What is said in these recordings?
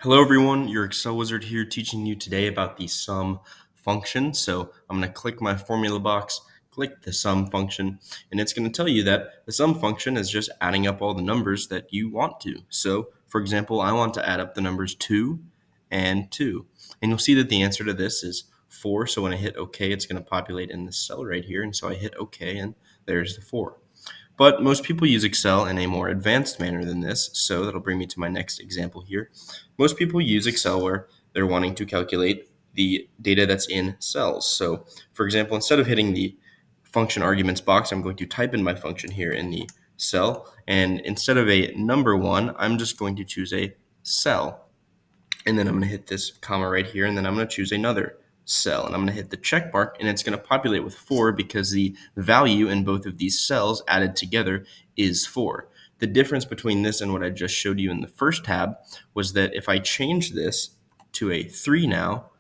Hello everyone, your Excel wizard here teaching you today about the sum function. So I'm going to click my formula box, click the sum function, and it's going to tell you that the sum function is just adding up all the numbers that you want to. So for example, I want to add up the numbers 2 and 2. And you'll see that the answer to this is 4. So when I hit OK, it's going to populate in this cell right here. And so I hit OK and there's the 4. But most people use Excel in a more advanced manner than this, so that'll bring me to my next example here. Most people use Excel where they're wanting to calculate the data that's in cells. So, for example, instead of hitting the function arguments box, I'm going to type in my function here in the cell, and instead of a number 1, I'm just going to choose a cell. And then I'm going to hit this comma right here, and then I'm going to choose another cell, and I'm going to hit the check mark, and it's going to populate with 4 because the value in both of these cells added together is 4. The difference between this and what I just showed you in the first tab was that if I change this to a 3 now,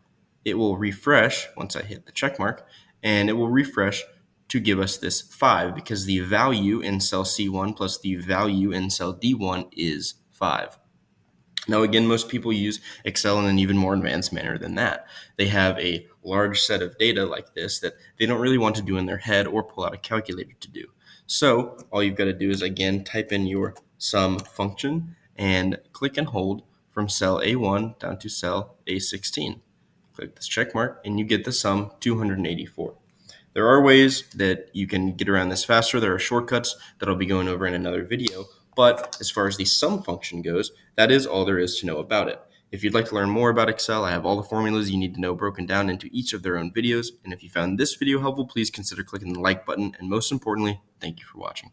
it will refresh once I hit the check mark, and it will refresh to give us this 5 because the value in cell C1 plus the value in cell D1 is 5. Now, again, most people use Excel in an even more advanced manner than that. They have a large set of data like this that they don't really want to do in their head or pull out a calculator to do. So all you've got to do is, again, type in your sum function and click and hold from cell A1 down to cell A16. Click this check mark and you get the sum 284. There are ways that you can get around this faster. There are shortcuts that I'll be going over in another video. But as far as the sum function goes, that is all there is to know about it. If you'd like to learn more about Excel, I have all the formulas you need to know broken down into each of their own videos. And if you found this video helpful, please consider clicking the like button. And most importantly, thank you for watching.